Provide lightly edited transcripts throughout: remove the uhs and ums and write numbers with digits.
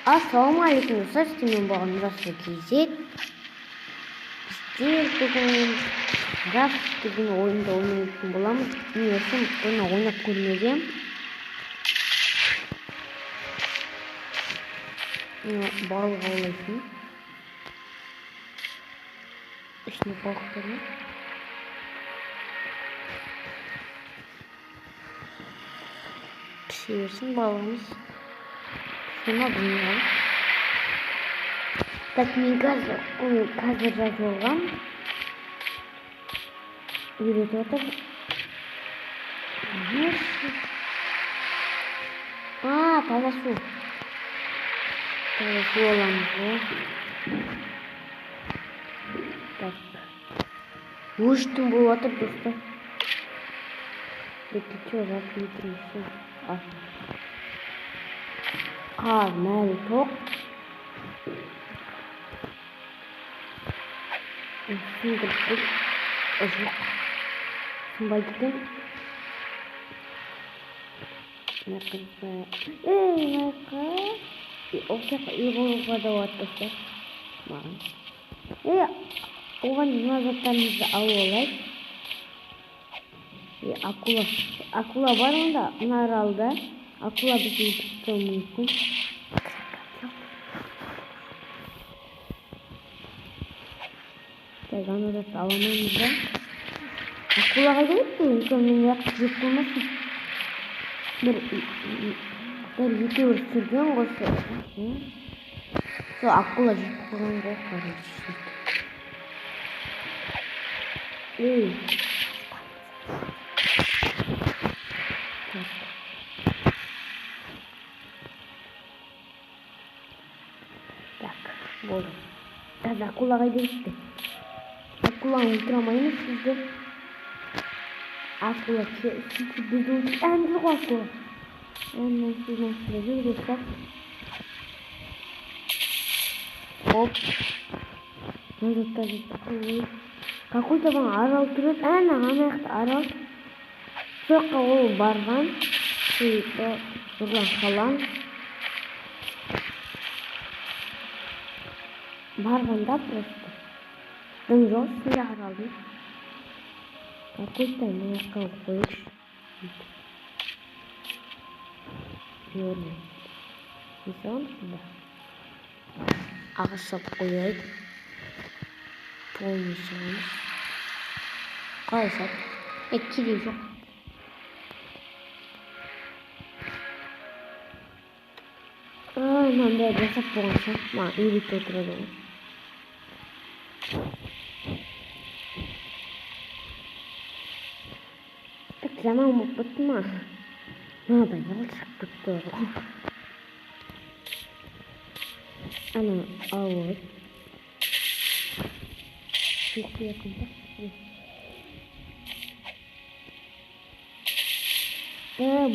Ассалаумағалейкум достар, сіздермен болған Мұрат Кейзет. Біздер бүгін Рафт деген ойынды ойнайтын боламыз. Мен осы бұны ойнап көрмегенмін. Балық аулайтын. Ішіне балықтар бар. Пісе берсін балығымыз. Сема бұны так, мен қазір жазылған үйретіп отыр. Таза су. Таза су аламыз ғой. Так. Өштің болып отыр достар. Бетті че жазып етірмесін. Қар, мәлі тоқ. Сындырып жоқ. Сынбайды екен. Майқа. Осы жаққа үй болуға да болады достар. Маған. Оған мына заттарымызды алып алайық. Акула бар онда, мына аралда. Акула біздің тұтуы мүмкін. Аны да аламаймыз да. Акулаға келіпті, мен яқты жеп болмасын. Бір екеуір сүрген ғосы. Сол акула жеп қойған ғой. Так, болды. Таза акулаға келіпті. Акуланы өлтіремаймыз сіздер. Акула бізді өлтіріп әнді ғой акула. Әнді сізден сүреді достар. Оп. Какой-то бана арал тұрып, ғанаяқты арал. Соққа ол барған. Бұрлан қалан. Барғанда просто. Дым жоқ, сізде аралдың. Какой-то маяққа қойып. Көрмей. Несеғын сізді? Ағысып қойайық. Полный шығамыз. Қалысат. Керек жоқ. Мынандай жасап болғанша. Маған үйретіп отырады ғой. Жаман болып бітті ма? Мынадай алшақ бітті ғой. Ана ауыр. Суық якын ба?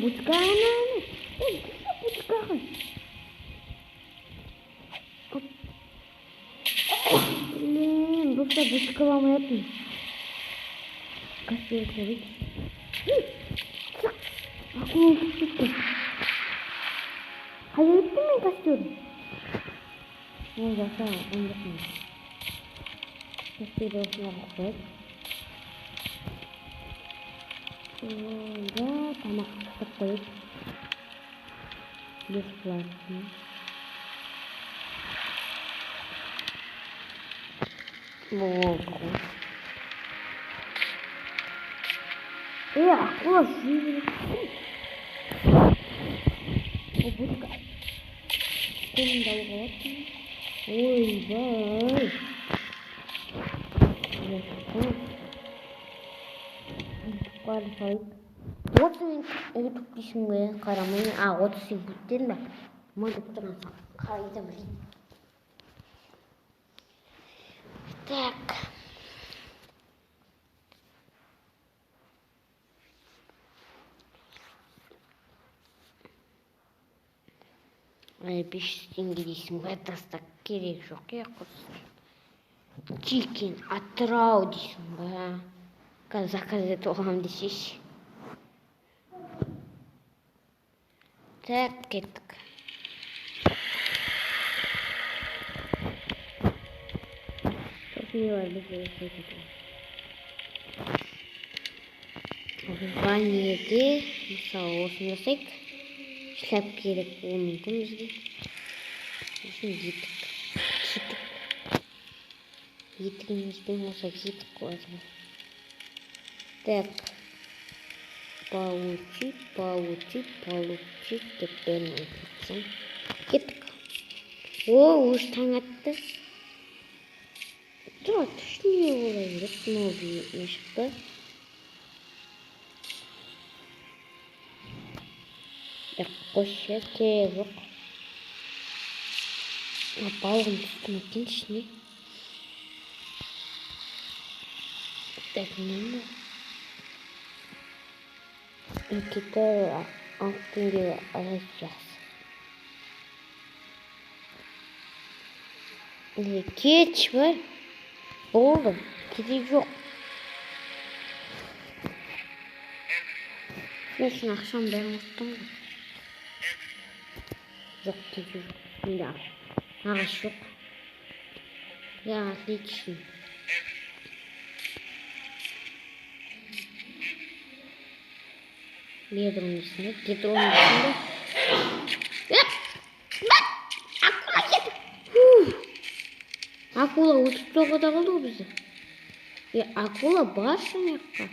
Бутка ана. Бутка ғой. Достар буткаламайтын. Каспер көрейік. Акула кетті. Қайда кетті мен костюм? Ол жаса, он жақын. Костюмді осыларға қойып. Онда тамақ қыстып қойып. Бес платын. Болды ғой. Акула жүйіп. Бутка. Қолымды алуға оттым. Ойбай. Тұқпарын салып. 30 минут өтіп дейсің бе? Қарамайын. 30 секундтен бе? Мөліп тұрмын. Қайда білейін. Так. Беш теңге дейсің бе? Тастак керек жоқ, Чикен атырау дейсің бе? Заказ етіп оғам десеш. Так, кеттік. Ne var bize? Van yedi. Mesela olsun desek. İşlep gerek olmuyor bizde. Şimdi yedik. Yedik olsa yedik o zaman. Так. Получи деп ben айтсам. Кеттік. О, уж таң атты. Тұра, түшіне олай керек. Мынау не шықты. Қойшы, керек жоқ. Балығын түстім екен ішіне. Так, не Никита алтынды алacağız. Geç var. Oldu. Gidip yok. Neyse akşam ben unuttum. Yok gidiyor. Şimdi ağaç yok. Ya oтлично. Ведром içinde, gidronun içinde. Akula geldi. Akula uçup da kaldı o bize. Akula bağırsın yakka.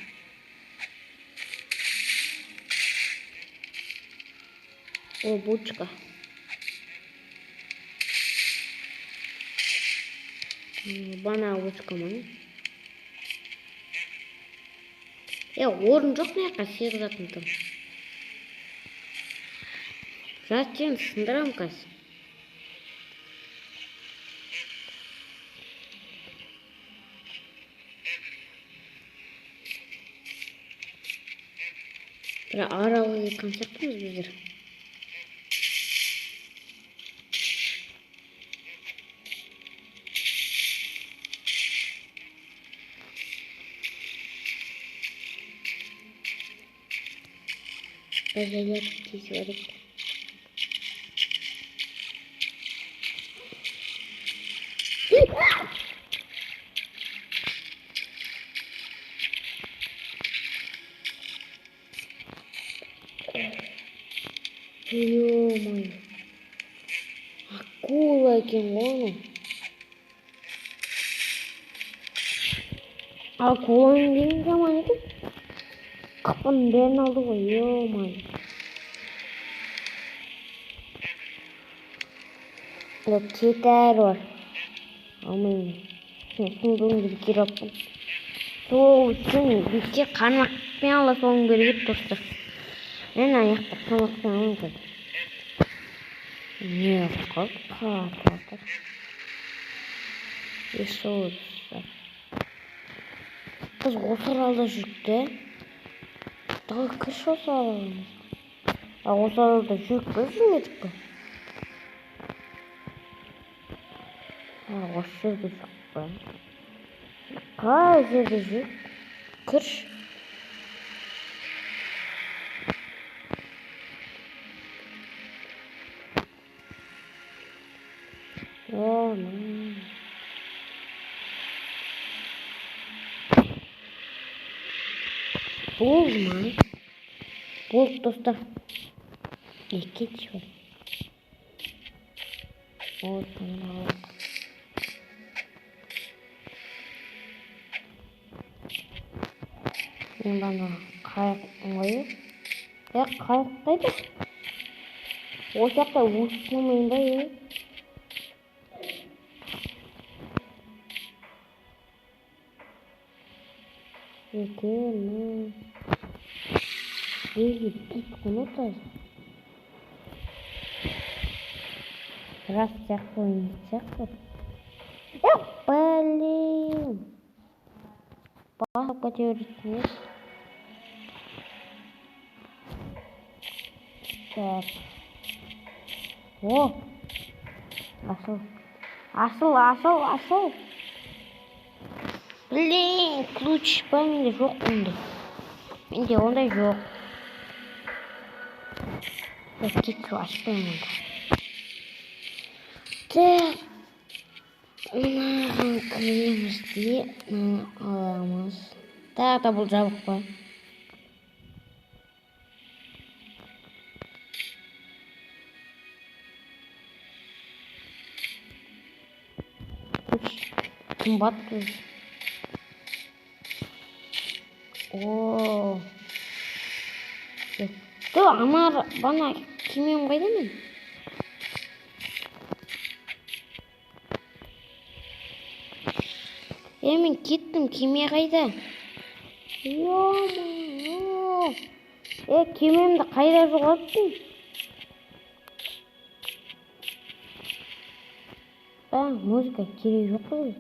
O buçka. Bana buçka mı? Ya orun жоқ ne yakka sıyırdatın tam. Zaten sındıram kaz. Bir aralığı konsept miyiz bizler? Özeller kişi var. Ё-моё. Акула екен ғой. Акуланың деген жаман екен. Қапының бәрін алды ғой. Ё-моё. Кетер бар. Алмаймын. Суыңдың бір кераппын. Сол үшін бетте қармақпен ала соң беріп достар. Мен аяқта қармақпен аламын. Не қалды? Еще Қыз осы аралда жүрді. Дағы кірші осы аралда. Осы аралда жүріп біз жүрмедік пе? Осы жерде жоқ па? Қай жерде жүр? Кірш. Болды ма? Болды достар. Кетші бар. Мен бана қайық ыңғайы. Қайық қайды? Осы жақта өсіп болмайын ба е? Екен. Ей, бит құнытады. Раз сияқты ойын сияқты. Блин. Басып көтерісіңіз. Так. О! Асыл. Блин, ключ па менде жоқ ондай. Менде ондай жоқ. Кетіп ашпаймын онда. Так. Mınadan kırıyoruz diye alamaz. Daha da bu cevap var. Kim battı? Oo. Dur ama bana kimyon koydu mu? Hemen gittim kimya kayda. Yo. Kimyam da kayda zoğattın. Ben müzika kiri yok mu?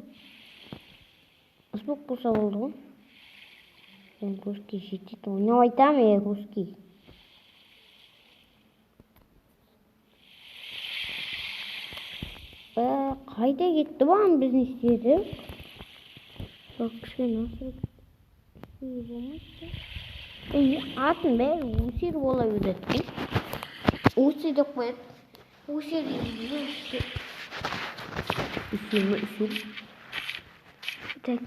Asbuk bulsa oldu. Ben ruski şiddet oynayacağım ya ruski. Kayda gitti bana biz istedik. Bak şey nasıl atın be usir ola ürettik. Usir de koyup usir usir tek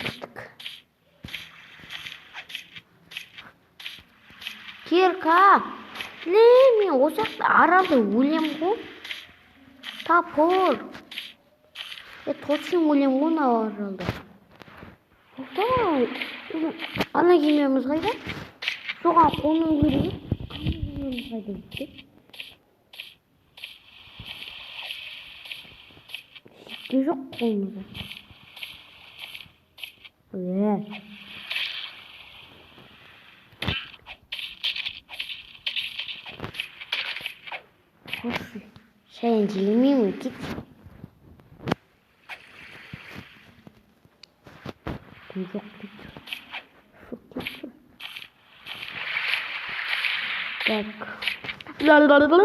Kirka ne mi olacak da aradı William bu tapor toçun William bu ne aradı tamam ana giymiyoruz kayda soğan konum giriyor giymiyoruz kayda gitti yok kolumuzda evet hoş sen giymiyor mu git yok git tak la dur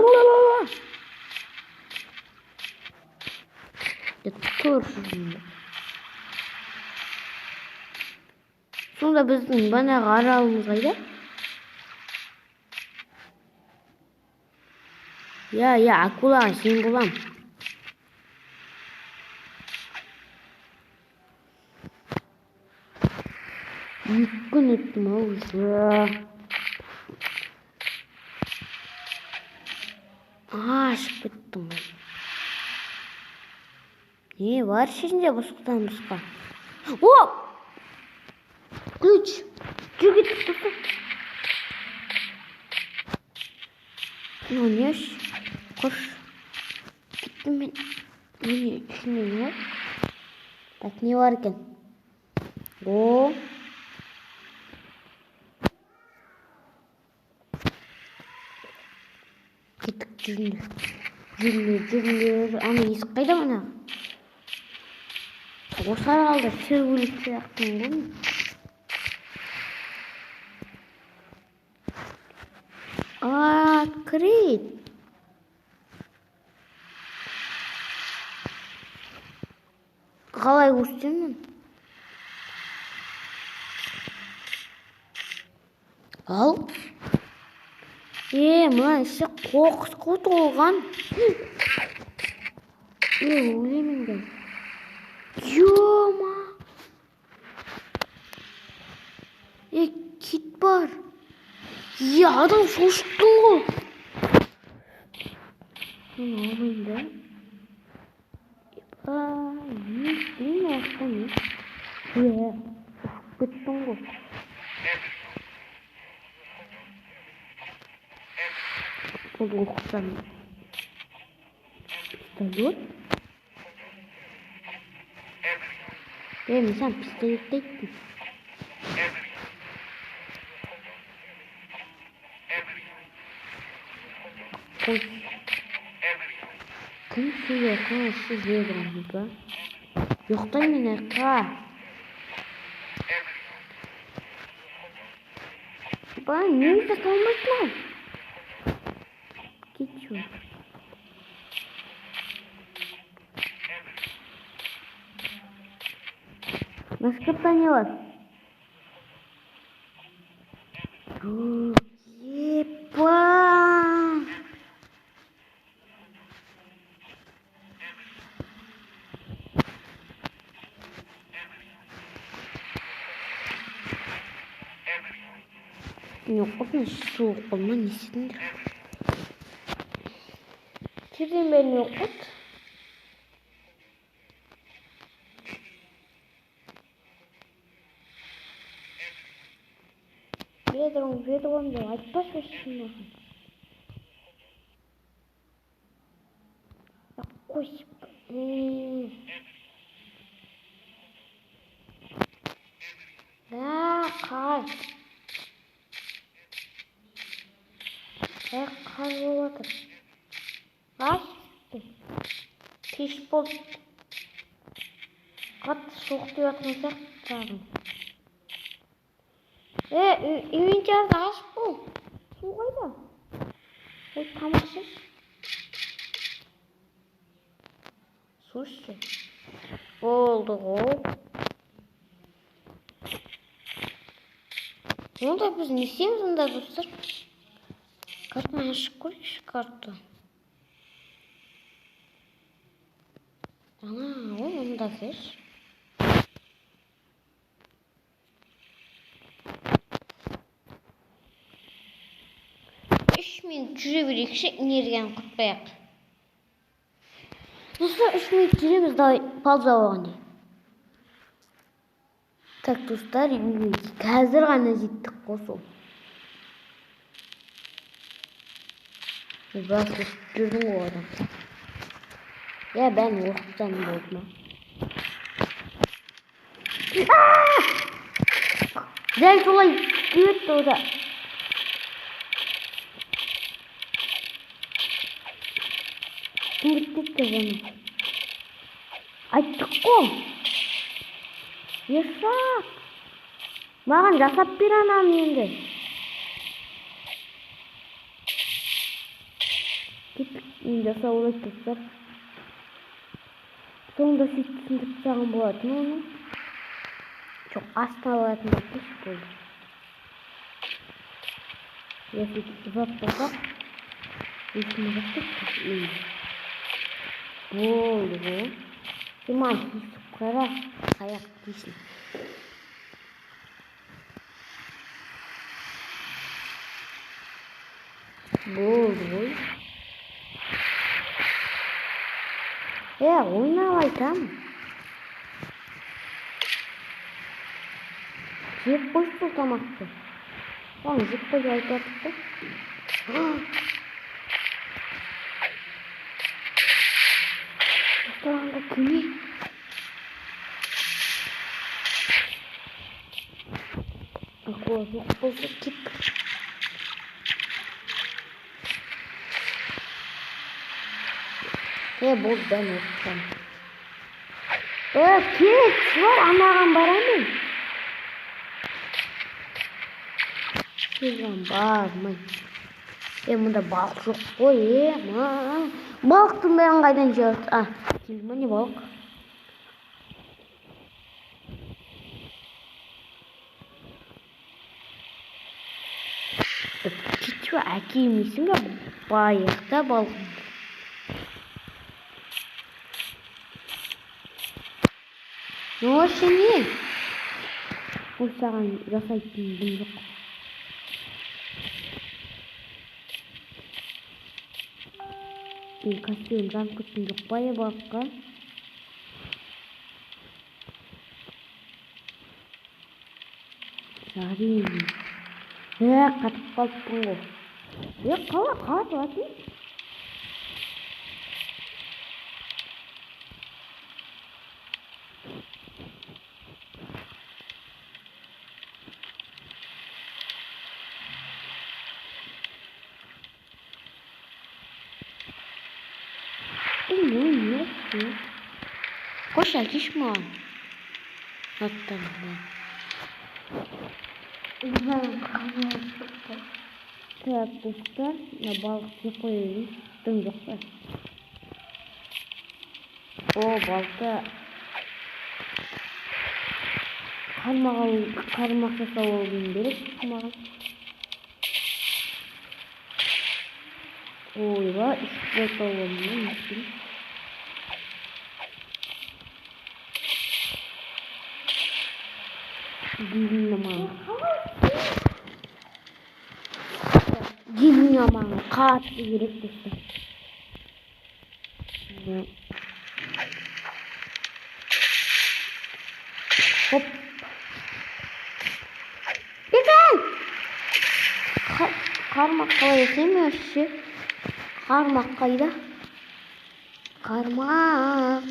sonra bizim bana kararımızdaydı ya akula sen bulam yükün ettim ağzı aşık bittim ben ne var şimdi basıktan basıktan hop güç git ne oynuyor koş gittim ben ne düşünüyorum bak ne varken o gittik cürlür ama esip kayda bana o saraldı sürgülük yaptın değil mi Krit қалай көшсемін ал мына іші қоқыс қой толған өлемін ben ема кит бар адам шошыттың ғой мен алайын да не уақытта не кеттің ғой бұл оқысам пистолет мен сам пистолет деймін кім сөйле қанша жіберіңізді жоқтай мен аққа бана немесе салмайсың ау кетші насколько не вас епа Yok bakın soğuk olma nesindir. Kirden beni yok et. Vedrom diyor. Айтпас өшсін маған. Қойсып. Қар. Қар болып жатыр. Қар. Кеш болды. Қатты суық деп жатқан сияқты. Үйін жазды ашып бұл. Су қайда? Ой, тамақсыз. Су ішсе. Болды ғой. Онда біз не істейміз онда достар? Картаны ашып көрейікші картты. Ана, ой, онда кеш. Мен жүре берейікші, энергияны құртпайық. Достар, 3 минут жүреміз, давай пауза болғанда. Так, достар, қазір ғана жеттік қосу. Бас жүрдің ғой адам. Ben оқытсам болды ма? Дәл солай өтті ода. Gittik de bunu. Açtık o. Yaşak. Mağan jasap bir anam енді. Gittik jasa olay dostlar. Sonunda siz түсіндіріп тастаған болатын оны. Çok астына болатын болып болды. Если ұзап болсақ, есіне жақтық. Болды ғой. Иман түсіп қара аяқ дейсің. Болды ғой. Ойнап айтам. Жеп қойшы бұл тамақты. Жеп қойшы айтатып та. Dostlarında kimi? Akıl yok olsa git. Bol ben olsam. Git var anağım baramın. Sizden bağırmayın. Bunda balık yok koy. Balıktım ben kaydan jört. Kelme ne balık? Kичу әкеймейсің бе? Байықта балғын. Осы не? Ол саған жасайтын дым жоқ. Костюм жан күттім жоқ бай балыққа. Жарин. Қатып қалыппын ғой. Қалай қалатын? Koş ateş mi? Hatta так, достар, на балықты қойыңыз, дым жоқ па? Балықта қармақ жасау болуын беріп маған. Ойба, үстіп жасау болуын мүмкін. Bilmem ama. yaman katlı girip düştüm. Hop. Güzel. Karmakkayı sevmiyor şu. Karmakkayı da. Karmak.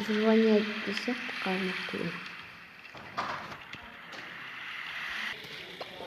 Zırvanya gittiyse karmak değil.